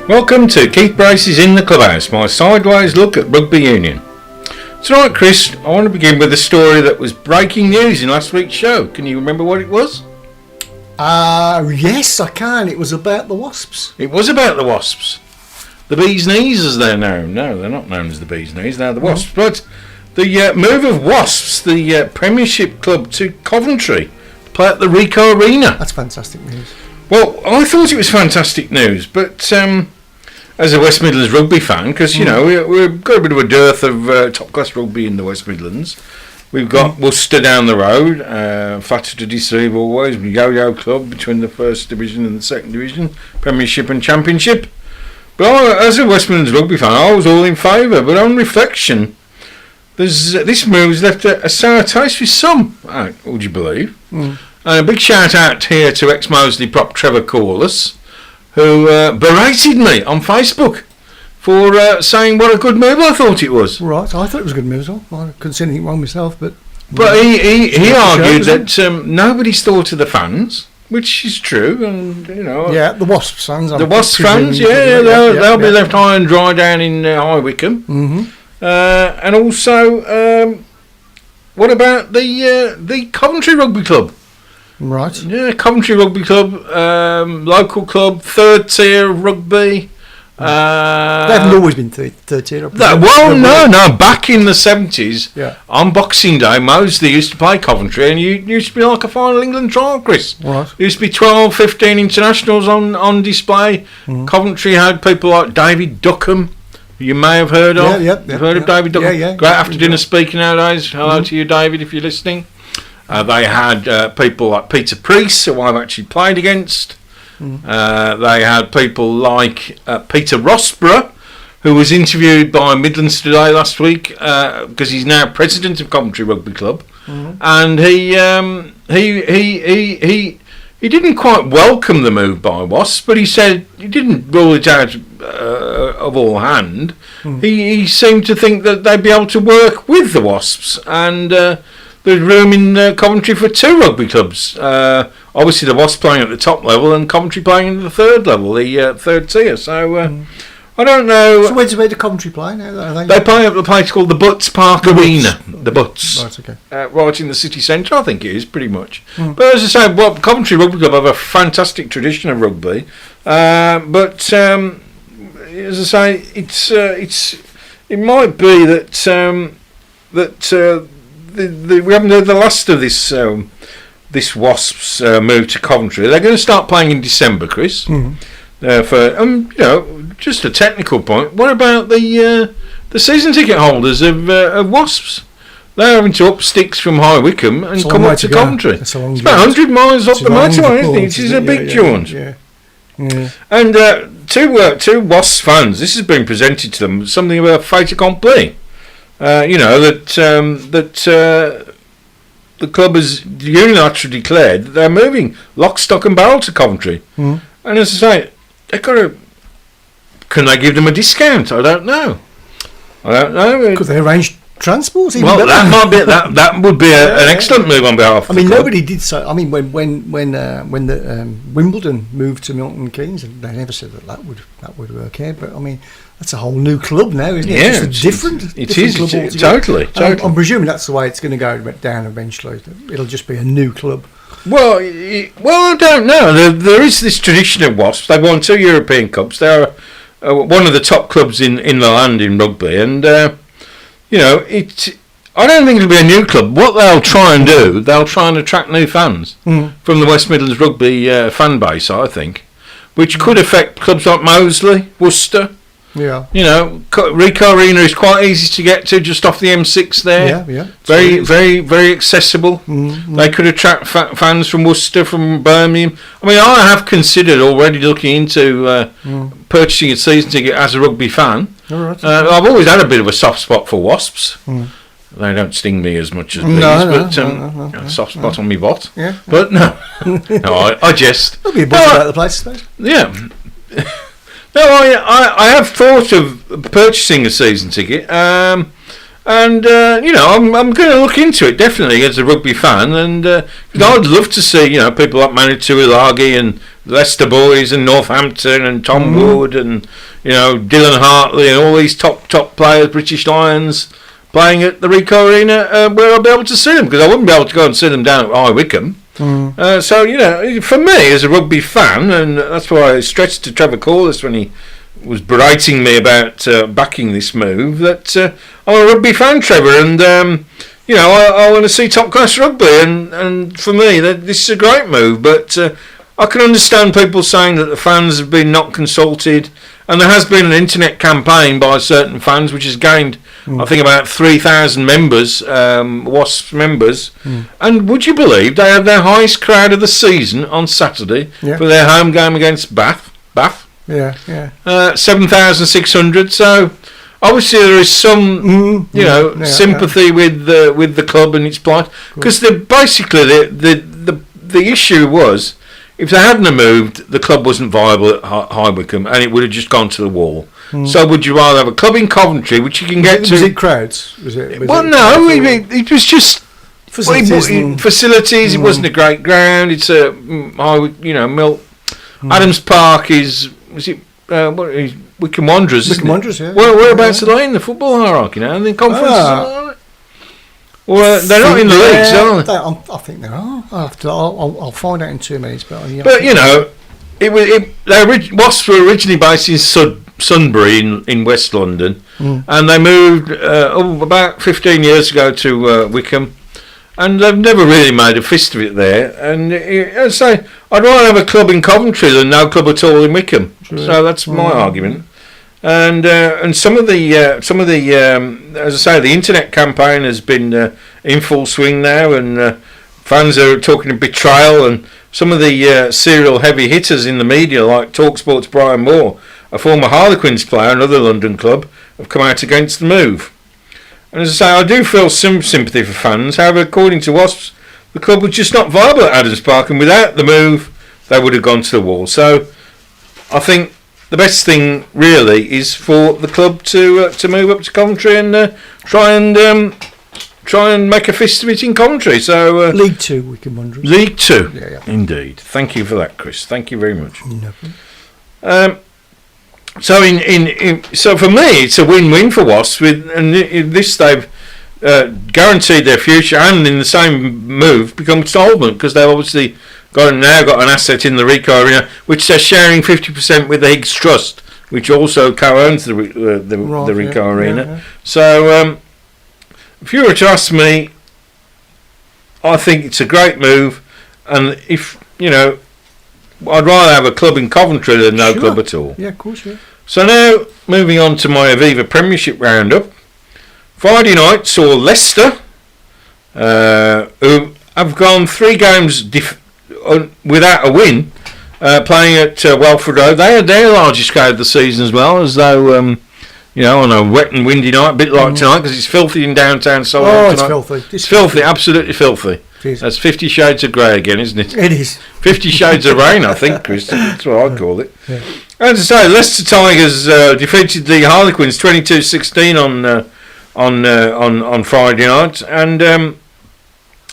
Welcome to Keith Brace's In the Clubhouse, my sideways look at rugby union. Tonight, Chris, I want to begin with a story that was breaking news in last week's show. Can you remember what it was? Yes, I can. It was about the Wasps. It was about the Wasps. The Bees Knees, as they're known. No, they're not known as the Bees Knees, they're the Wasps. But the move of Wasps, the Premiership club, to Coventry to play at the Ricoh Arena. That's fantastic news. Well, I thought it was fantastic news, but as a West Midlands rugby fan, because you know we've got a bit of a dearth of top class rugby in the West Midlands. We've got Worcester down the road, fatter to deceive always, yo-yo club between the first division and the second division, Premiership and Championship. But as a West Midlands rugby fan, I was all in favour. But on reflection, this move's left a sour taste with some. Would you believe? And a big shout out here to ex-Moseley prop Trevor Corliss, who berated me on Facebook for saying what a good move I thought it was. Right, I thought it was a good move as well. I couldn't see anything wrong myself, but he argued that nobody's thought of the fans, which is true, and you know. Yeah, the Wasps fans. The Wasps fans, they'll be left high and dry down in High Wycombe. Mm-hmm. And also, what about the Coventry Rugby Club? Right. Yeah, Coventry Rugby Club, local club, third tier rugby. They haven't always been third tier. No. Back in the 70s, yeah. On Boxing Day, Moseley used to play Coventry, and you used to be like a final England trial, Chris. Right. There used to be 12, 15 internationals on display. Coventry had people like David Duckham, who you may have heard of. Yeah. You've heard of David Duckham? Yeah. Great after dinner speaker nowadays. Hello to you, David, if you're listening. They had people like Peter Priest, who I've actually played against. They had people like Peter Rossborough, who was interviewed by Midlands Today last week because he's now president of Coventry Rugby Club, and he didn't quite welcome the move by Wasps, but he said he didn't rule it out of all hand. He seemed to think that they'd be able to work with the Wasps, and there's room in Coventry for two rugby clubs. Obviously, the Wasps playing at the top level and Coventry playing at the third level, the third tier. So I don't know. So where do Coventry play now? They play at the place called the Butts Park Arena. The Butts. Right, okay. Right in the city centre, I think it is, pretty much. But as I say, Coventry Rugby Club have a fantastic tradition of rugby. But as I say, it might be that we haven't heard the last of this Wasps move to Coventry. They're going to start playing in December, Chris. For just a technical point. What about the season ticket holders of Wasps? They're having to up sticks from High Wycombe and come up to Coventry. It's about 100 miles up the motorway, isn't it? Which is a big jaunt. Yeah. And two Wasps fans, this has been presented to them something about fait accompli. That the club has unilaterally declared that they're moving lock, stock and barrel to Coventry. And as I say, they've got to... Can they give them a discount? I don't know. Could they arrange transport? That might be that would be an excellent move on behalf of the club. Nobody did so. I mean, when the Wimbledon moved to Milton Keynes, they never said that would work out. But I mean, that's a whole new club now, isn't it? Yeah, it's different club altogether. Totally. I'm presuming that's the way it's going to go down eventually. It'll just be a new club. Well, I don't know. There is this tradition of Wasps. They've won 2 European Cups. They're one of the top clubs in the land in rugby, and I don't think it'll be a new club. What they'll try and do, they'll try and attract new fans from the West Midlands rugby fan base, I think, which could affect clubs like Moseley, Worcester. Yeah. Ricoh Arena is quite easy to get to, just off the M6 there. Yeah. Very, very, very accessible. They could attract fans from Worcester, from Birmingham. I mean, I have considered already looking into purchasing a season ticket as a rugby fan. All right. I've always had a bit of a soft spot for Wasps. They don't sting me as much as bees, but soft spot on me bot. Yeah. But no, I jest. There'll be a buzz about the place, I suppose. Yeah. No, I have thought of purchasing a season ticket, and I'm going to look into it definitely as a rugby fan, and I'd love to see people like Manu Tuilagi and Leicester boys and Northampton and Tom Wood and Dylan Hartley and all these top players, British Lions, playing at the Ricoh Arena, where I'll be able to see them, because I wouldn't be able to go and see them down at High Wycombe. So for me as a rugby fan, and that's why I stretched to Trevor Corliss when he was berating me about backing this move, that I'm a rugby fan, Trevor, and I want to see top class rugby, and for me this is a great move. But I can understand people saying that the fans have been not consulted, and there has been an internet campaign by certain fans which has gained I think about 3,000 members, Wasps members, and would you believe they have their highest crowd of the season on Saturday for their home game against Bath. 7,600. So obviously there is some sympathy with the club and its plight, because basically the issue was, if they hadn't moved, the club wasn't viable at High Wycombe, and it would have just gone to the wall. So would you rather have a club in Coventry, which you can get to? Was it crowds? It was just facilities. It wasn't a great ground. It's a Adams Park is Wycombe Wanderers. Wycombe Wanderers, yeah. Whereabouts are they in the football hierarchy now? Are they in conference? Well, they're not in the leagues, are they? I think they are. I'll find out in 2 minutes. But Wasps were originally based in Sunbury in West London, and they moved about 15 years ago to Wycombe, and they've never really made a fist of it there. And I'd say I'd rather have a club in Coventry than no club at all in Wycombe. True. So that's my argument. And some of the as I say, the internet campaign has been in full swing now, and fans are talking of betrayal, and some of the serial heavy hitters in the media, like TalkSport's Brian Moore, a former Harlequins player, another London club, have come out against the move. And as I say, I do feel some sympathy for fans. However, according to Wasps, the club was just not viable at Adams Park, and without the move, they would have gone to the wall. So I think the best thing really is for the club to move up to Coventry and try and make a fist of it in Coventry. So League 2, Wycombe Wanderers. League 2, indeed. Thank you for that, Chris. Thank you very much. No problem. So so for me, it's a win-win for Wasps. And in this, they've guaranteed their future, and in the same move become solvent, because they've obviously got an asset in the Ricoh Arena, which they're sharing 50% with the Higgs Trust, which also co-owns the Ricoh Arena. Yeah. So if you were to ask me, I think it's a great move, and if I'd rather have a club in Coventry than no club at all. Yeah, of course, yeah. So now, moving on to my Aviva Premiership roundup. Friday night saw Leicester, who have gone 3 games without a win, playing at Welford Road. They had their largest crowd of the season as well, as though, on a wet and windy night, a bit like tonight, because it's filthy in downtown Solihull tonight. It's filthy. It's filthy, absolutely filthy. That's 50 Shades of Grey again, isn't it? It is. 50 Shades of Rain, I think, Chris. That's what I call it. Yeah. As I say, Leicester Tigers defeated the Harlequins 22-16 on Friday night, and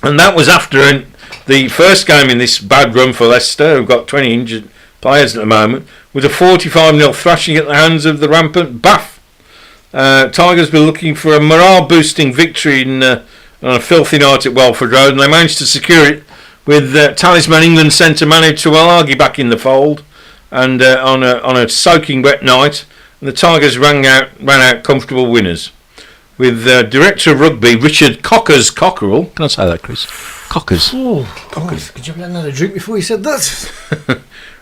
that was after the first game in this bad run for Leicester, who've got 20 injured players at the moment, with a 45-0 thrashing at the hands of the rampant Bath. Tigers were looking for a morale-boosting victory on a filthy night at Welford Road, and they managed to secure it with talisman England centre Manu Tuilagi back in the fold, and on a soaking wet night, and the Tigers ran out comfortable winners, with Director of Rugby Richard Cockerell. Can I say that, Chris? Cockers. Oh, Cockers. Could you have another drink before you said that?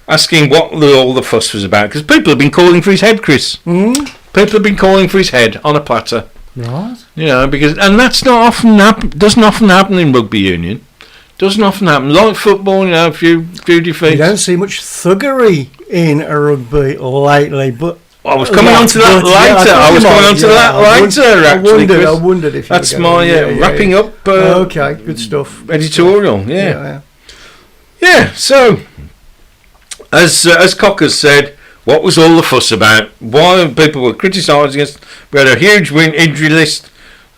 Asking what all the fuss was about, because people have been calling for his head, Chris. People have been calling for his head on a platter. Right. And that's not often doesn't often happen in rugby union. Doesn't often happen. Like football, a few defeats. You don't see much thuggery in a rugby lately, but I was coming on to that later. Actually, I wondered if you that's my wrapping up. Okay, good stuff. Editorial, yeah. So, as Cockers said, what was all the fuss about? Why people were criticising us? We had a huge injury list.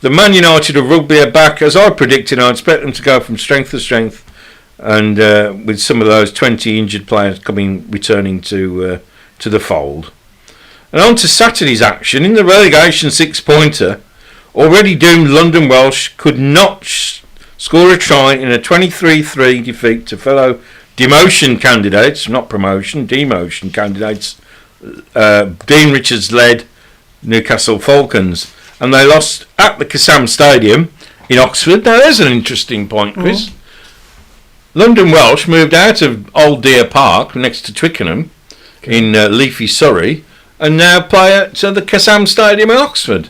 The Man United of rugby are back. As I predicted, I expect them to go from strength to strength. and with some of those 20 injured players returning to the fold. And on to Saturday's action. In the relegation six-pointer, already doomed London Welsh could not score a try in a 23-3 defeat to fellow demotion candidates, not promotion, demotion candidates, Dean Richards-led Newcastle Falcons. And they lost at the Kassam Stadium in Oxford. Now, there's an interesting point, Chris. London Welsh moved out of Old Deer Park next to Twickenham in leafy Surrey, and now play at the Kassam Stadium in Oxford.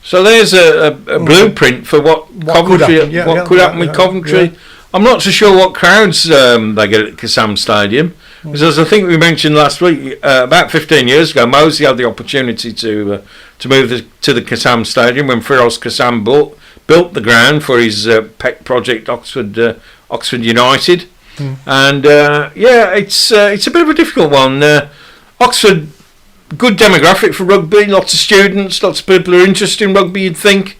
So there's a blueprint for what Coventry could happen with Coventry. Yeah. I'm not so sure what crowds they get at Kassam Stadium, because as I think we mentioned last week, about 15 years ago, Moseley had the opportunity to move to the Kassam Stadium when Firoz Kassam built the ground for his pet project Oxford United, and it's a bit of a difficult one. Oxford, good demographic for rugby, lots of students, lots of people who are interested in rugby, you'd think,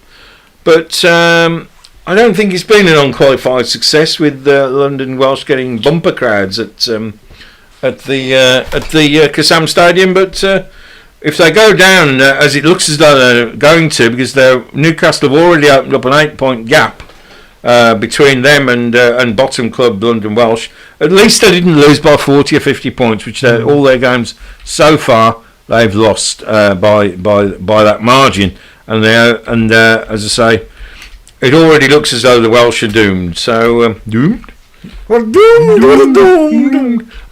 but I don't think it's been an unqualified success with London Welsh getting bumper crowds at the Kassam Stadium. But if they go down, as it looks as though they're going to, because Newcastle have already opened up an 8-point gap between them and bottom club London Welsh, at least they didn't lose by 40 or 50 points, which all their games so far they've lost by that margin. And as I say, it already looks as though the Welsh are doomed. So doomed. Doomed.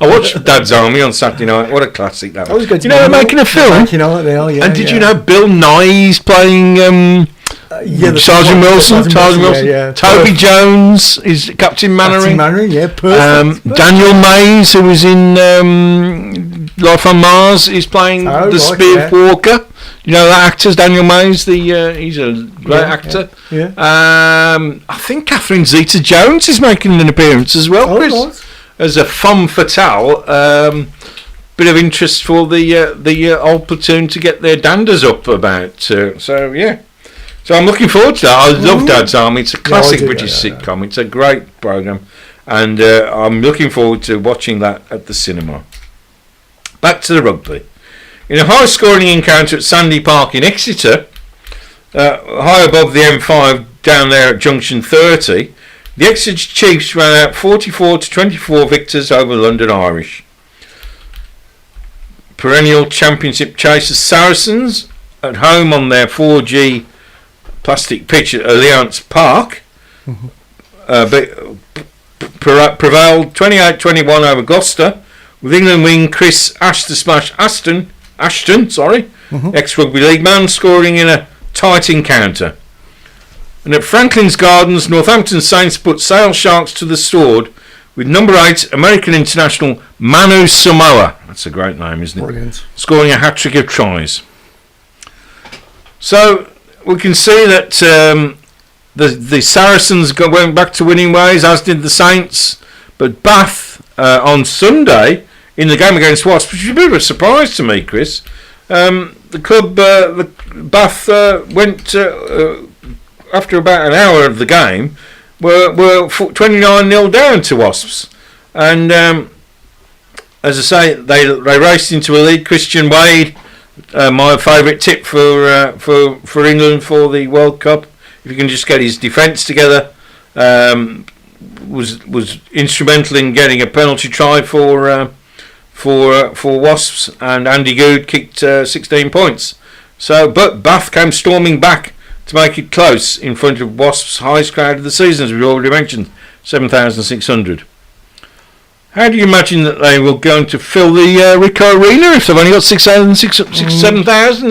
I watched Dad's Army on Saturday night. What a classic that was. You know they're making a film. And did you know Bill Nye's playing Sergeant Wilson? Toby Jones is Captain Mannering. Perfect. Daniel Mays, who was in Life on Mars, is playing Spear Walker. You know that actor, Daniel Mays. He's a great actor. Yeah. I think Catherine Zeta-Jones is making an appearance as well, Chris, as a femme fatale. Bit of interest for the old platoon to get their danders up about. So yeah. So I'm looking forward to that. I love Dad's Army. It's a classic British sitcom. It's a great programme, and I'm looking forward to watching that at the cinema. Back to the rugby. In a high-scoring encounter at Sandy Park in Exeter, high above the M5 down there at Junction 30, the Exeter Chiefs ran out 44-24 victors over London Irish. Perennial championship chasers Saracens, at home on their 4G plastic pitch at Allianz Park, prevailed 28-21 over Gloucester, with England wing Chris Ashton, ex-rugby league man, scoring in a tight encounter. And at Franklin's Gardens, Northampton Saints put Sale Sharks to the sword with number 8 American international Manu Samoa. That's a great name, isn't it? Brilliant. Scoring a hat-trick of tries. So we can see that the Saracens went back to winning ways, as did the Saints. But Bath on Sunday in the game against Wasps, which was a bit of a surprise to me, Chris. The club, Bath, went after about an hour of the game, were 29-0 down to Wasps, and as I say, they raced into a lead. Christian Wade, my favourite tip for England for the World Cup, if you can just get his defence together, was instrumental in getting a penalty try for Wasps, and Andy Good kicked 16 points. So, but Bath came storming back to make it close in front of Wasps' highest crowd of the season, as we've already mentioned, 7,600. How do you imagine that they will going to fill the Ricoh Arena if they've only got 7,000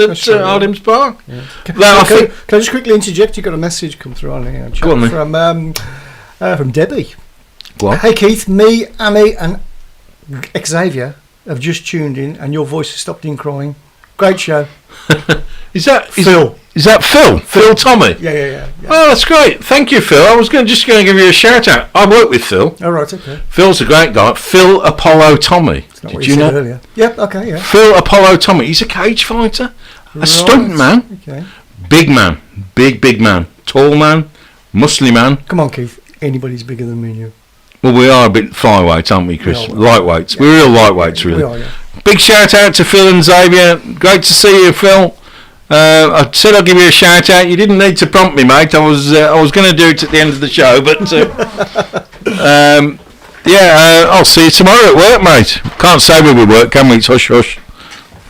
at Ardham's Park? Yeah. Can I just quickly interject? You got a message come through on here from Debbie. What? Hey Keith, me, Annie, and Xavier have just tuned in, and your voice has stopped in crying. Great show. Is that Phil? Is that Phil? Phil Tommy? Yeah. Oh, that's great. Thank you, Phil. I was just going to give you a shout out. I work with Phil. Oh, right, okay. Phil's a great guy. Phil Apollo Tommy. Did you know? Earlier. Yep, okay, yeah. Phil Apollo Tommy. He's a cage fighter, a stunt man. Okay. Big man. Big man. Tall man. Muscly man. Come on, Keith. Anybody's bigger than me and you. Well, we are a bit flyweight, aren't we, Chris? Lightweights. Yeah. We're real lightweights, really. We are, yeah. Big shout out to Phil and Xavier. Great to see you, Phil. I said I'd give you a shout out. You didn't need to prompt me, mate. I was going to do it at the end of the show, but I'll see you tomorrow at work, mate. Can't say where we work, can we? It's hush hush.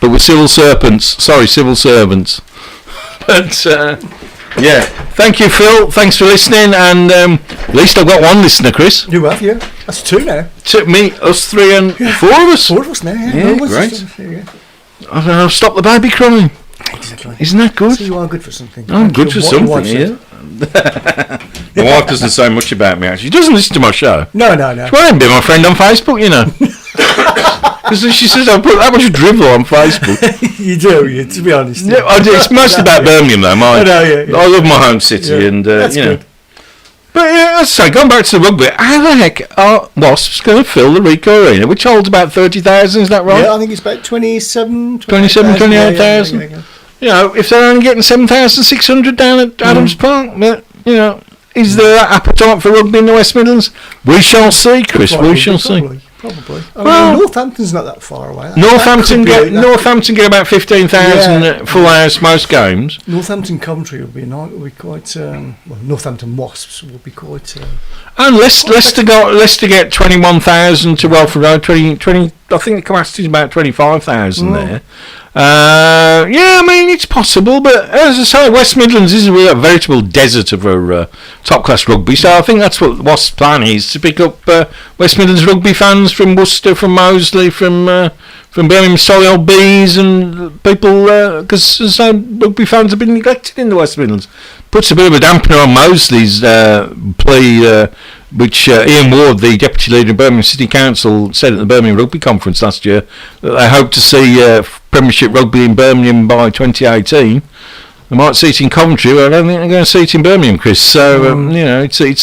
But we're civil servants. But yeah, thank you, Phil. Thanks for listening, and at least I've got one listener, Chris. You have, yeah. That's 2 now. Took me, us 3 and 4 of us. 4 of us now, yeah. Yeah, great. I've stopped the baby crying. Exactly. Isn't that good? So you are good for something. I'm good for something, yeah. My wife doesn't say much about me, actually. She doesn't listen to my show. No. She won't even be my friend on Facebook, you know. Because she says I put that much drivel on Facebook. You do, to be honest. Yeah, I do. It's mostly about Birmingham, though. I know, yeah. I love my home city, and That's you know. good. But yeah, as I say, going back to the rugby, how the heck are Wasps going to fill the Ricoh Arena, which holds about 30,000? Is that right? Yeah, I think it's about 28,000. Yeah. You know, if they're only getting 7,600 down at Adams Park, but, you know, is there that appetite for rugby in the West Midlands? We shall see, Chris. We shall see. Probably. Well, Northampton's not that far away. Northampton get about 15,000 full house most games. Northampton Coventry will be quite. Northampton Wasps will be quite. And Leicester get 21,000 to Welford Road. 20. I think the capacity is about 25,000 there. Yeah, I mean it's possible, but as I say, West Midlands is a veritable desert of top class rugby. So I think that's what Wasp's plan is, to pick up West Midlands rugby fans from Worcester, from Moseley, from Birmingham Solihull Bees, and people, because rugby fans have been neglected in the West Midlands. Puts a bit of a dampener on Moseley's plea, which Ian Ward, the deputy leader of Birmingham City Council, said at the Birmingham Rugby Conference last year that they hope to see Premiership rugby in Birmingham by 2018. They might see it in Coventry, but I don't think they're going to see it in Birmingham, Chris. So you know, it's a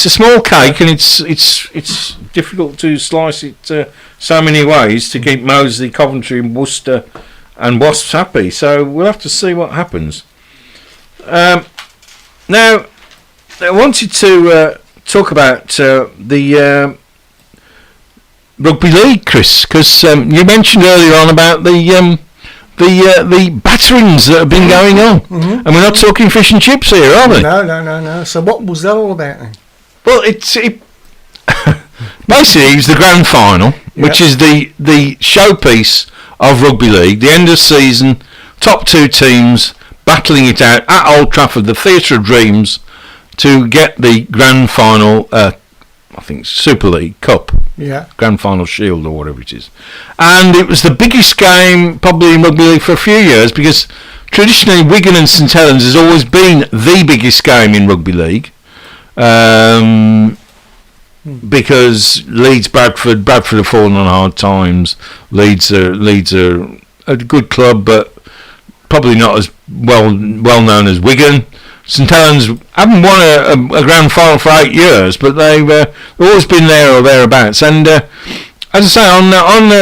small cake, and it's difficult to slice it so many ways to keep Moseley, Coventry, and Worcester and Wasps happy. So we'll have to see what happens. Now, I wanted to talk about the rugby league, Chris, because you mentioned earlier on about the batterings that have been going on, and we're not talking fish and chips here, are we? No. So what was that all about then? Well, basically it was the grand final, which is the showpiece of rugby league, the end of season, top 2 teams battling it out at Old Trafford, the Theatre of Dreams, to get the grand final, I think Super League Cup, grand final Shield or whatever it is. And it was the biggest game probably in rugby league for a few years, because traditionally Wigan and St Helens has always been the biggest game in rugby league. Because Leeds, Bradford have fallen on hard times. Leeds are a good club, but probably not as well known as Wigan. St Helens haven't won a grand final for 8 years, but they've always been there or thereabouts. And as I say, on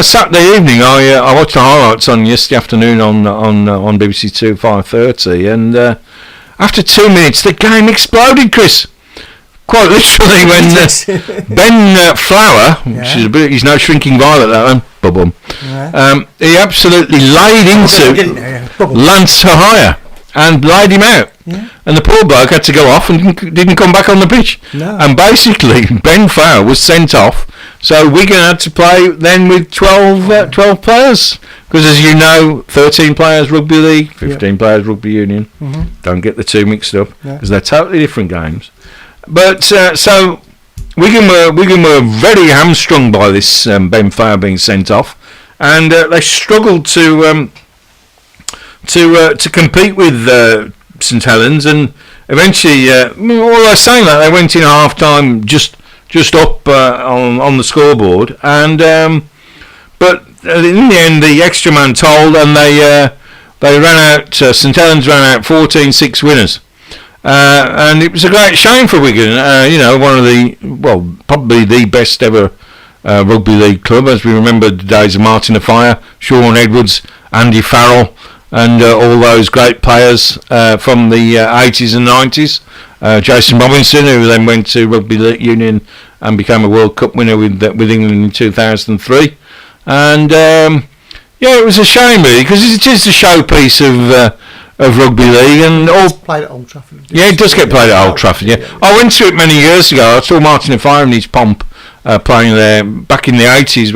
Saturday evening, I watched the highlights on yesterday afternoon on BBC 2 5:30, and after 2 minutes the game exploded, Chris. Quite literally, when Ben Flower, he's no shrinking violet, that one, he absolutely laid into Lance Tahaya and laid him out. And the poor bloke had to go off and didn't come back on the pitch. And basically, Ben Flower was sent off, so Wigan had to play then with 12 players. Because as you know, 13 players rugby league, 15 players rugby union. Don't get the two mixed up, because they're totally different games. But so Wigan were very hamstrung by this Ben Flower being sent off, and they struggled to compete with St Helens, and eventually, although saying that, they went in half time just up on the scoreboard, and but in the end the extra man told, and they ran out. St Helens ran out 14-6 winners. And it was a great shame for Wigan, one of probably the best ever rugby league club, as we remember the days of Martin Afire, Sean Edwards, Andy Farrell, and all those great players from the 80s and 90s. Jason Robinson, who then went to Rugby Union and became a World Cup winner with England in 2003. And it was a shame really, because it is a showpiece of rugby league, and all played at Old Trafford. Yeah, it does get played at Old Trafford. Yeah, I went to it many years ago. I saw Martin O'Fire and his Pomp playing there back in the 80s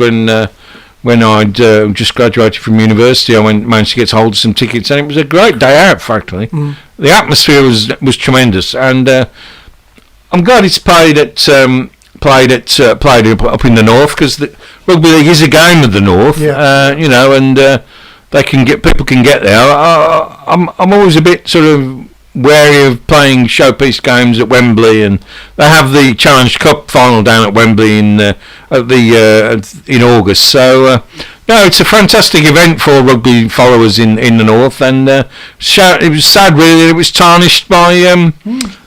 when I'd just graduated from university. I managed to get hold of some tickets, and it was a great day out. Factually, the atmosphere was tremendous, and I'm glad it's played up in the north, because the rugby league is a game of the north. And people can get there. I'm always a bit sort of wary of playing showpiece games at Wembley, and they have the Challenge Cup final down at Wembley in August. So it's a fantastic event for rugby followers in the north, and it was sad really. It was tarnished by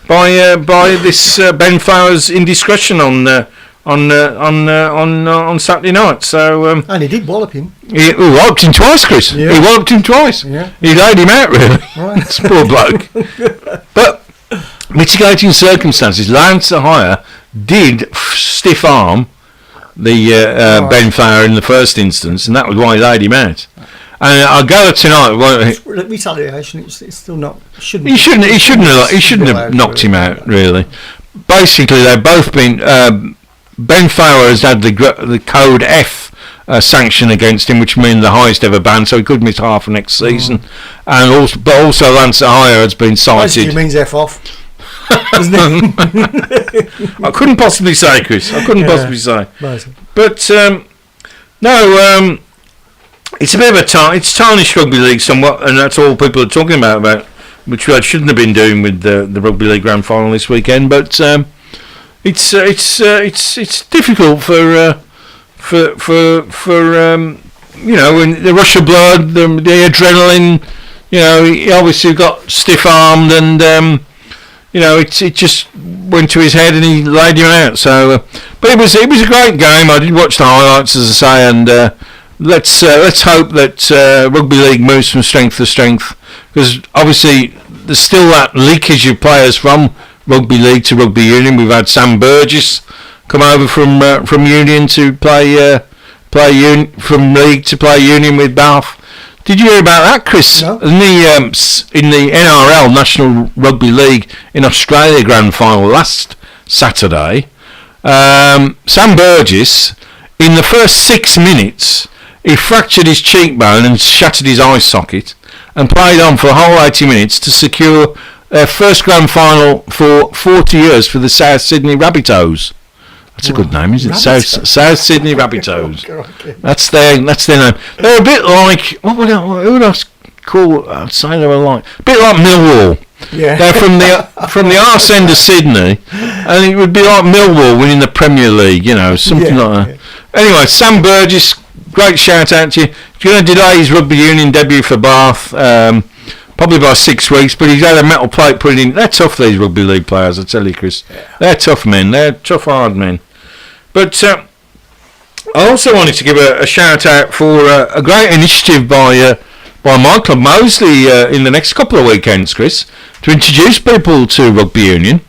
this Ben Flowers' indiscretion on Saturday night. So and he did wallop him. He walloped him twice, Chris. Yeah. He walloped him twice. Yeah. He laid him out, really. Right. This poor bloke. But mitigating circumstances, Lance Ahaya did stiff arm the Ben Flower in the first instance, and that was why he laid him out. And I gather tonight, retaliation. It's still not. He shouldn't have knocked him out, really. Basically, they've both been. Ben Flower has had the Code F sanction against him, which means the highest ever ban, so he could miss half of next season. And also Lance Ahaya has been cited. Basically means F off, doesn't it? I couldn't possibly say, Chris. Possibly say. Basically. But it's a bit of it's tarnished rugby league somewhat, and that's all people are talking about, which I shouldn't have been doing with the rugby league grand final this weekend. But it's difficult for when the rush of blood, the adrenaline. He obviously got stiff armed, and it just went to his head, and he laid him out. So, but it was a great game. I did watch the highlights, as I say, and let's hope that rugby league moves from strength to strength, because obviously there's still that leakage of players from rugby league to rugby union. We've had Sam Burgess come over from union to play from league to play union with Bath. Did you hear about that, Chris? No. In the NRL National Rugby League in Australia grand final last Saturday, Sam Burgess, in the first 6 minutes, he fractured his cheekbone and shattered his eye socket, and played on for a whole 80 minutes to secure their first grand final for 40 years for the South Sydney Rabbitohs. That's a good name, isn't it? South Sydney Rabbitohs. That's their name. They're a bit like, who would I call? I'd say they were like a bit like Millwall. Yeah. They're from the arse end of Sydney, and it would be like Millwall winning the Premier League, something like that. Yeah. Anyway, Sam Burgess, great shout out to you. He's going to delay his rugby union debut for Bath, probably by 6 weeks, but he's had a metal plate put in. They're tough, these rugby league players, I tell you, Chris. They're tough men. They're tough, hard men. But I also wanted to give a shout out for a great initiative by my club, Moseley, in the next couple of weekends, Chris, to introduce people to rugby union.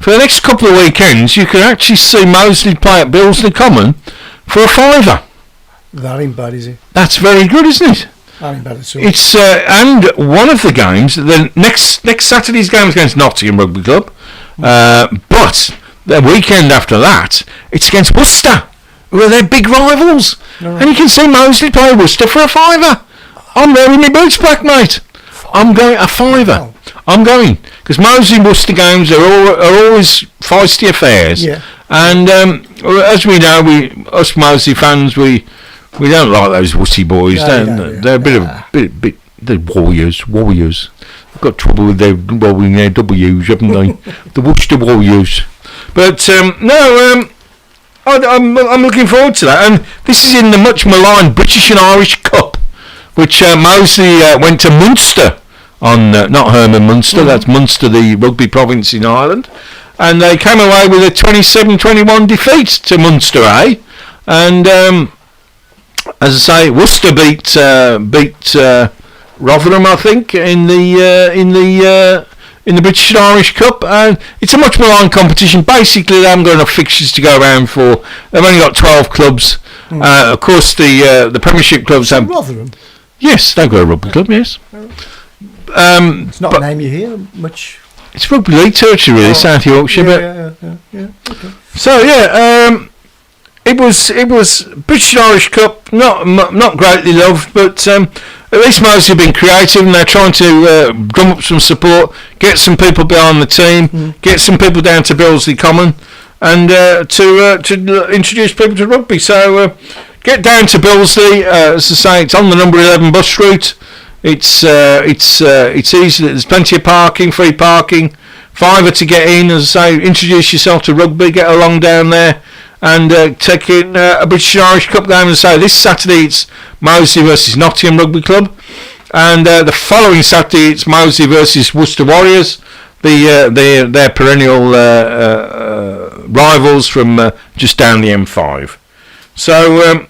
For the next couple of weekends, you can actually see Moseley play at Billsley Common for a £5. That ain't bad, is it? That's very good, isn't it? That ain't bad at all. It's and one of the games, the next Saturday's game is against Nottingham Rugby Club, but the weekend after that, it's against Worcester, who are their big rivals. Right. And you can see Moseley play Worcester for a £5. I'm there with my boots black, mate. I'm going a £5. Wow. I'm going, because Moseley and Worcester games are always feisty affairs. Yeah. And as we know, us Moseley fans, we don't like those wussy boys. They're a bit they're warriors. They've got trouble with their rolling their W's, haven't they? The Worcester Warriors. But I'm looking forward to that. And this is in the much maligned British and Irish Cup, which Moseley went to Munster on, not Herman Munster, that's Munster, the rugby province in Ireland. And they came away with a 27-21 defeat to Munster A. And as I say, Worcester beat Rotherham, I think, in the British and Irish Cup, and it's a much maligned competition. Basically, they haven't got enough fixtures to go around for. They've only got 12 clubs. Of course, the Premiership clubs have. Rotherham. Yes, they've got a rugby club. Yes. It's not a name you hear much. It's rugby league territory, really, South Yorkshire. Yeah. Okay. So it was British and Irish Cup, not greatly loved, but at least Moseley have been creative and they're trying to drum up some support, get some people behind the team, get some people down to Billesley Common, and to introduce people to rugby. So get down to Billesley. As I say, it's on the number 11 bus route. It's easy. There's plenty of parking, free parking, £5 to get in. As I say, introduce yourself to rugby, get along down there, and take in a British and Irish Cup game. And say this Saturday it's Moseley versus Nottingham Rugby Club, and the following Saturday it's Moseley versus Worcester Warriors, their perennial rivals from just down the M5. So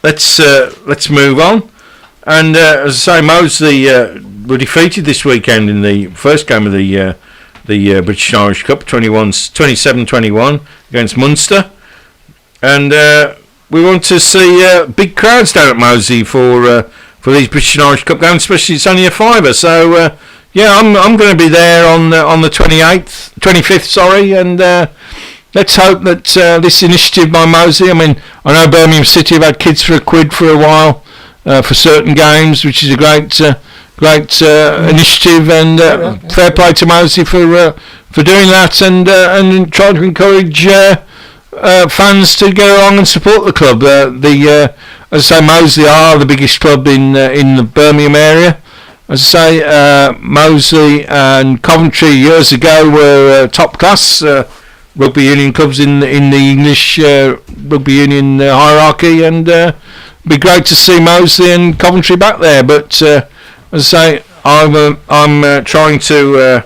let's move on. And as I say, Moseley were defeated this weekend in the first game of the British and Irish Cup, 27-21 against Munster. And we want to see big crowds down at Moseley for these British and Irish Cup games, especially it's only a fiver. So I'm going to be there on the 25th, and let's hope that this initiative by Moseley. I mean, I know Birmingham City have had kids for £1 for a while. For certain games, which is a great initiative, and fair play to Moseley for doing that, and trying to encourage fans to get along and support the club. As I say, Moseley are the biggest club in the Birmingham area. As I say, Moseley and Coventry years ago were top class rugby union clubs in the English rugby union hierarchy, and be great to see Moseley and Coventry back there. But as I say, I'm trying to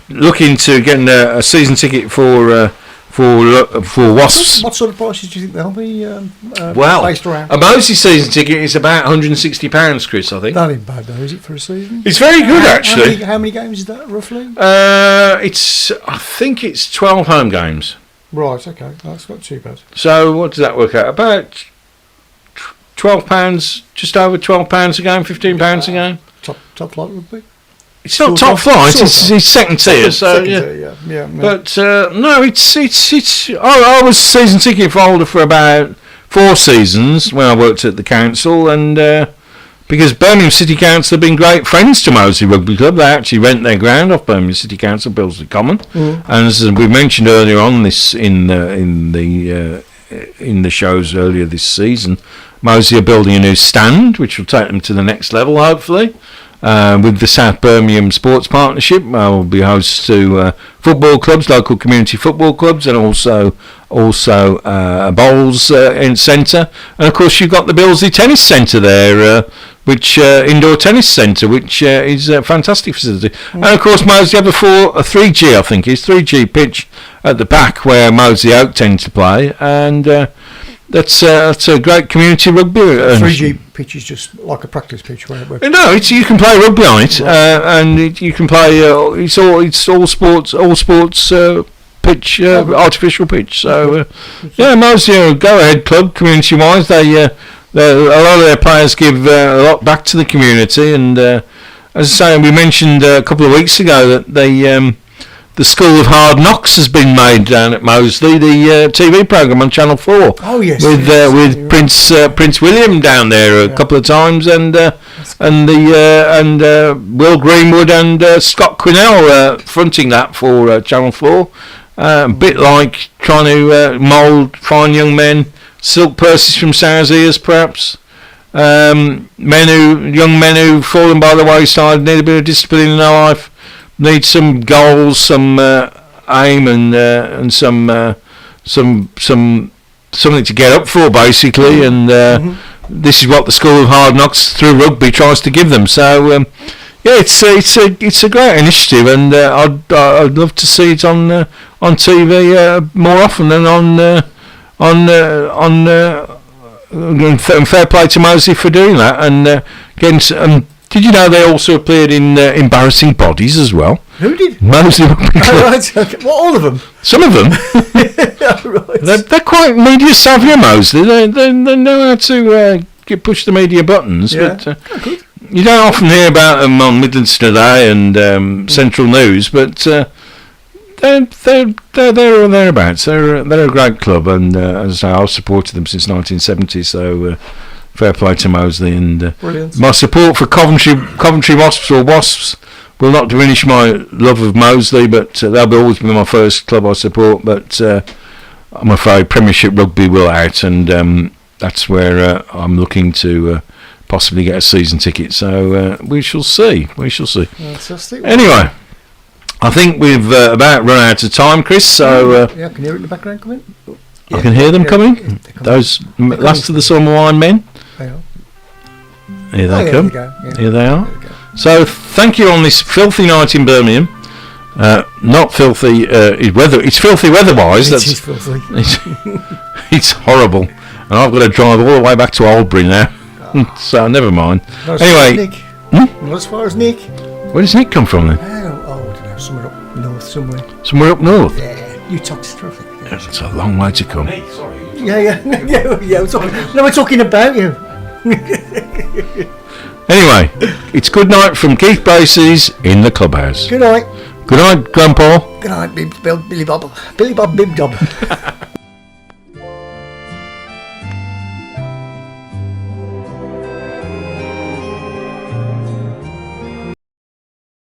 look into getting a season ticket for Wasps. What sort of prices do you think they'll be based around? A Moseley season ticket is about £160, Chris, I think. That ain't bad though, is it, for a season? It's very good, actually. How many games is that, roughly? I think it's 12 home games. Right, okay, that's not too bad. So what does that work out? About £12, just over £12 a game, £15 a game. Top flight rugby? It's not top flight. It's second tier. So yeah. But no, it's. I was season ticket holder for about 4 seasons when I worked at the council, and because Birmingham City Council have been great friends to Moseley Rugby Club, they actually rent their ground off Birmingham City Council, Billesley Common, and as we mentioned earlier on this in the shows earlier this season, Moseley are building a new stand which will take them to the next level, hopefully. With the South Birmingham Sports Partnership, will be host to football clubs, local community football clubs, and also a bowls centre, and of course you've got the Billesley Tennis Centre there, which indoor tennis centre, which is a fantastic facility. And of course Moseley have a 3G, I think, is 3G pitch at the back where Moseley Oak tend to play, and that's a great community rugby. 3G pitch is just like a practice pitch where no, you can play rugby on it, and you can play. It's all sports pitch, artificial pitch. So Moseley are a go-ahead club community wise. A lot of their players give a lot back to the community, and as I say, we mentioned a couple of weeks ago that the School of Hard Knocks has been made down at Moseley, the TV programme on Channel 4. Oh yes, with Prince William down there a couple of times, and Will Greenwood and Scott Quinnell fronting that for Channel 4. A bit like trying to mould fine young men, silk purses from sow's ears, perhaps. Young men who've fallen by the wayside, need a bit of discipline in their life. Need some goals, some aim, and some something to get up for, basically. And this is what the School of Hard Knocks through rugby tries to give them. So it's a great initiative, and I'd love to see it on TV more often than on and fair play to Mosley for doing that. And again, did you know they also appeared in Embarrassing Bodies as well? Who did? Mosley Rugby Club. Oh, right, okay. Well, all of them. Some of them. Right. They're quite media savvy, Mosley. They know how to push the media buttons. Yeah. But you don't often hear about them on Midlands Today and Central News, but they're there or thereabouts. They're a great club, and as I say, I've supported them since 1970. So fair play to Mosley, and my support for Coventry Wasps or Wasps will not diminish my love of Mosley, but they'll always be my first club I support. But I'm afraid Premiership Rugby will out, and that's where I'm looking to possibly get a season ticket. So we shall see. Fantastic. Anyway, I think we've about run out of time, Chris. So yeah, I can hear it in the background coming. I can hear them coming. They're coming. Those last of the summer wine men. They are. Here they come. Yeah. Here they are. There we go. So thank you on this filthy night in Birmingham. Not filthy weather. It's filthy weather-wise. It is filthy. It's horrible, and I've got to drive all the way back to Albury now. So never mind. Not as Anyway, far as Nick. Not as far as Nick. Where does Nick come from then? I don't know. Somewhere up north, somewhere. Somewhere up north. Yeah, you talk traffic. That's a long way to come. Yeah. We're talking about you. Anyway, it's good night from Keith Braces in the clubhouse. Good night. Good night, Grandpa. Good night, Billy Bob. Billy Bob Bib Dob.